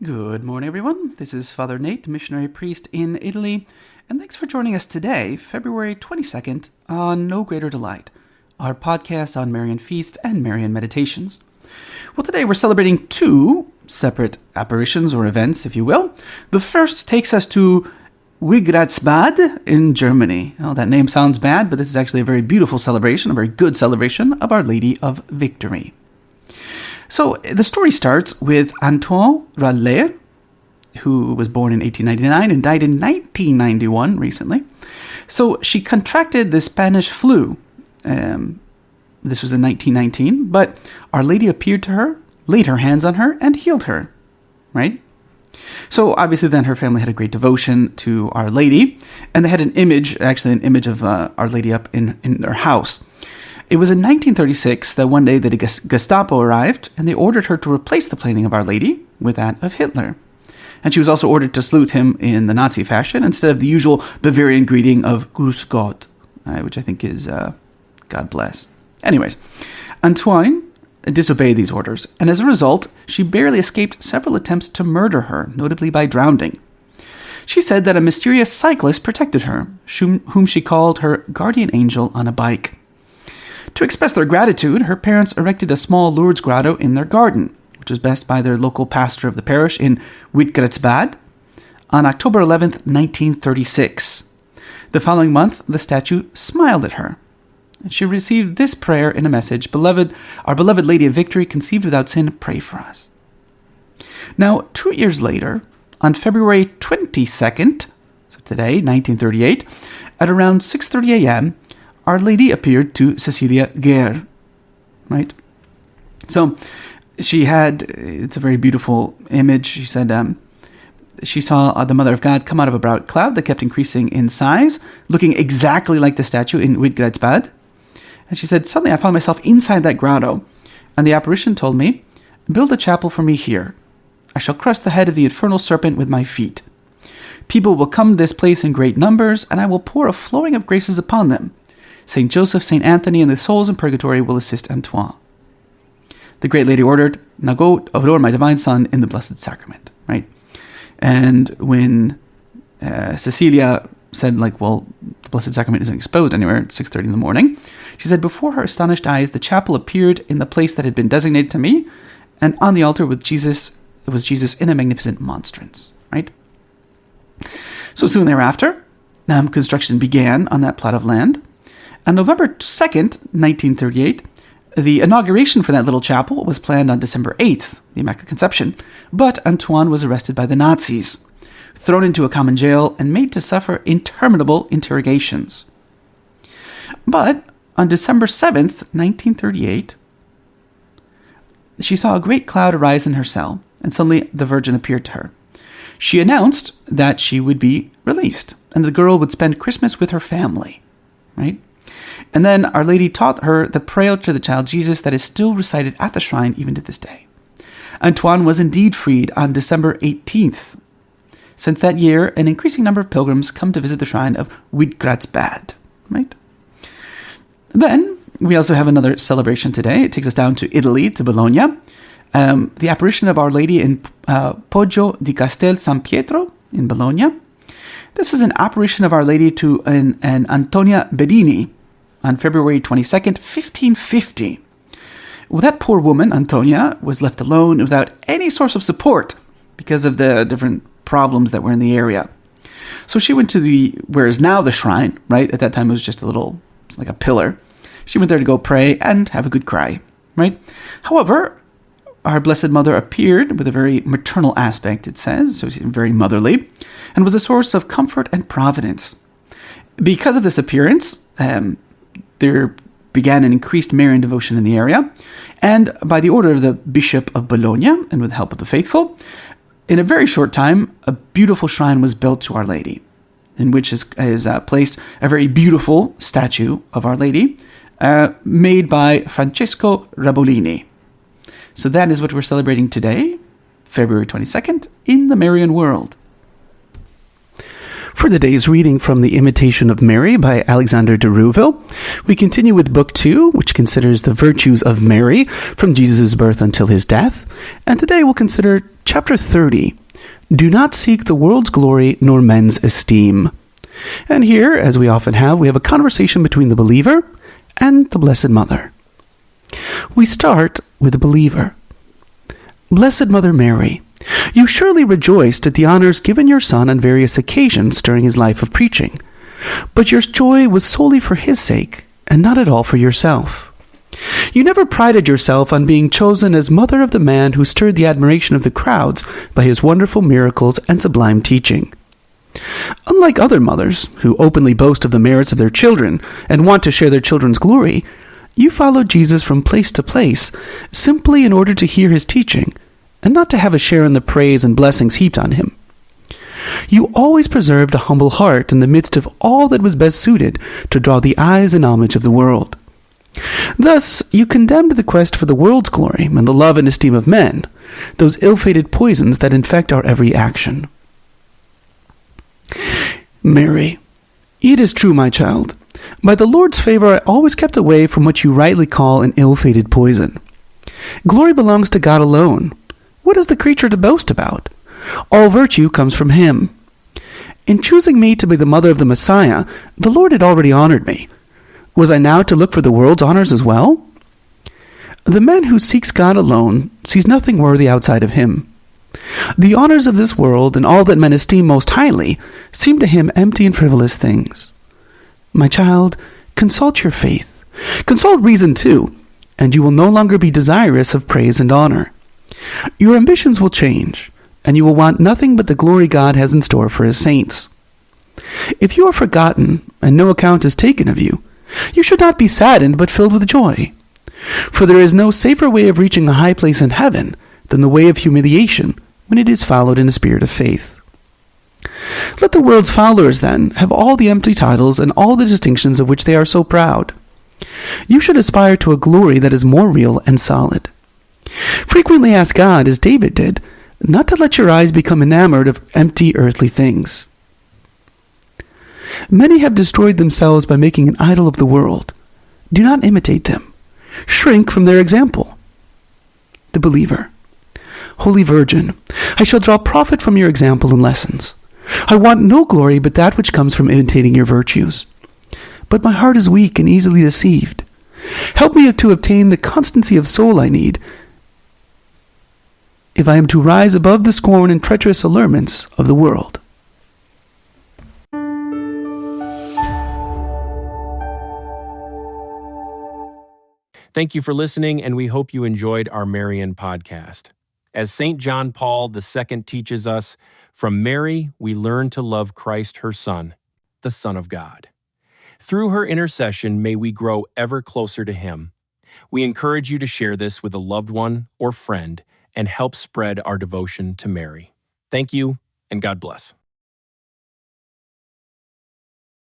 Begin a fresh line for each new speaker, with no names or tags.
Good morning, everyone. This is Father Nate, missionary priest in Italy, and thanks for joining us today, February 22nd, on No Greater Delight, our podcast on Marian feasts and Marian meditations. Well, today we're celebrating two separate apparitions or events, if you will. The first takes us to Weihnachtsbad in Germany. Oh, that name sounds bad, but this is actually a very beautiful celebration, a very good celebration of Our Lady of Victory. So the story starts with Antoine Rallet, who was born in 1899 and died in 1991 recently. So she contracted the Spanish flu. This was in 1919, but Our Lady appeared to her, laid her hands on her, and healed her, right? So obviously then her family had a great devotion to Our Lady, and they had an image of Our Lady up in their house. It was in 1936 that one day the Gestapo arrived, and they ordered her to replace the painting of Our Lady with that of Hitler. And she was also ordered to salute him in the Nazi fashion instead of the usual Bavarian greeting of Grüß Gott, which I think is God bless. Anyways, Antoine disobeyed these orders, and as a result, she barely escaped several attempts to murder her, notably by drowning. She said that a mysterious cyclist protected her, whom she called her guardian angel on a bike. To express their gratitude, her parents erected a small Lourdes grotto in their garden, which was blessed by their local pastor of the parish in Weihnachtsbad, on October 11th, 1936. The following month, the statue smiled at her. And she received this prayer in a message: Our beloved Lady of Victory, conceived without sin, pray for us. Now, 2 years later, on February 22nd, so today, 1938, at around 6:30 a.m., Our Lady appeared to Cecilia Guerre, right? So it's a very beautiful image. She said she saw the Mother of God come out of a bright cloud that kept increasing in size, looking exactly like the statue in Weihnachtsbad. And she said, suddenly I found myself inside that grotto, and the apparition told me, build a chapel for me here. I shall crush the head of the infernal serpent with my feet. People will come to this place in great numbers, and I will pour a flowing of graces upon them. Saint Joseph, Saint Anthony, and the souls in purgatory will assist Antoine. The great lady ordered, now go adore my divine son in the blessed sacrament, right? And when Cecilia said, the blessed sacrament isn't exposed anywhere at 6:30 in the morning, she said, before her astonished eyes, the chapel appeared in the place that had been designated to me, and on the altar was Jesus in a magnificent monstrance, right? So soon thereafter, construction began on that plot of land. On November 2nd, 1938, the inauguration for that little chapel was planned on December 8th, the Immaculate Conception, but Antoine was arrested by the Nazis, thrown into a common jail, and made to suffer interminable interrogations. But on December 7th, 1938, she saw a great cloud arise in her cell, and suddenly the Virgin appeared to her. She announced that she would be released, and the girl would spend Christmas with her family, right? And then Our Lady taught her the prayer to the child Jesus that is still recited at the shrine even to this day. Antoine was indeed freed on December 18th. Since that year, an increasing number of pilgrims come to visit the shrine of Weihnachtsbad, right? Then we also have another celebration today. It takes us down to Italy, to Bologna. The apparition of Our Lady in Poggio di Castel San Pietro in Bologna. This is an apparition of Our Lady to an Antonia Bedini on February 22nd, 1550. Well, that poor woman, Antonia, was left alone without any source of support because of the different problems that were in the area. So she went to where is now the shrine, right? At that time it was just like a pillar. She went there to go pray and have a good cry, right? However, our Blessed Mother appeared with a very maternal aspect, it says, so she's very motherly, and was a source of comfort and providence. Because of this appearance, there began an increased Marian devotion in the area, and by the order of the Bishop of Bologna, and with the help of the faithful, in a very short time, a beautiful shrine was built to Our Lady, in which is placed a very beautiful statue of Our Lady, made by Francesco Rabolini. So that is what we're celebrating today, February 22nd, in the Marian world. For today's reading from the Imitation of Mary by Alexander de Rouville, we continue with Book 2, which considers the virtues of Mary from Jesus' birth until his death. And today we'll consider Chapter 30, Do Not Seek the World's Glory nor Men's Esteem. And here, as we often have, we have a conversation between the believer and the Blessed Mother. We start with the believer. Blessed Mother Mary, you surely rejoiced at the honors given your son on various occasions during his life of preaching, but your joy was solely for his sake, and not at all for yourself. You never prided yourself on being chosen as mother of the man who stirred the admiration of the crowds by his wonderful miracles and sublime teaching. Unlike other mothers, who openly boast of the merits of their children and want to share their children's glory, you followed Jesus from place to place simply in order to hear his teaching, and not to have a share in the praise and blessings heaped on him. You always preserved a humble heart in the midst of all that was best suited to draw the eyes and homage of the world. Thus, you condemned the quest for the world's glory and the love and esteem of men, those ill-fated poisons that infect our every action. Mary, it is true, my child. By the Lord's favor, I always kept away from what you rightly call an ill-fated poison. Glory belongs to God alone. What is the creature to boast about? All virtue comes from him. In choosing me to be the mother of the Messiah, the Lord had already honored me. Was I now to look for the world's honors as well? The man who seeks God alone sees nothing worthy outside of him. The honors of this world and all that men esteem most highly seem to him empty and frivolous things. My child, consult your faith. Consult reason too, and you will no longer be desirous of praise and honor. Your ambitions will change, and you will want nothing but the glory God has in store for his saints. If you are forgotten, and no account is taken of you, you should not be saddened but filled with joy. For there is no safer way of reaching a high place in heaven than the way of humiliation when it is followed in a spirit of faith. Let the world's followers, then, have all the empty titles and all the distinctions of which they are so proud. You should aspire to a glory that is more real and solid. Frequently ask God, as David did, not to let your eyes become enamored of empty earthly things. Many have destroyed themselves by making an idol of the world. Do not imitate them. Shrink from their example. The believer. Holy Virgin, I shall draw profit from your example and lessons. I want no glory but that which comes from imitating your virtues. But my heart is weak and easily deceived. Help me to obtain the constancy of soul I need, if I am to rise above the scorn and treacherous allurements of the world.
Thank you for listening, and we hope you enjoyed our Marian podcast. As St. John Paul II teaches us, from Mary we learn to love Christ, her Son, the Son of God. Through her intercession, may we grow ever closer to him. We encourage you to share this with a loved one or friend and help spread our devotion to Mary. Thank you, and God bless.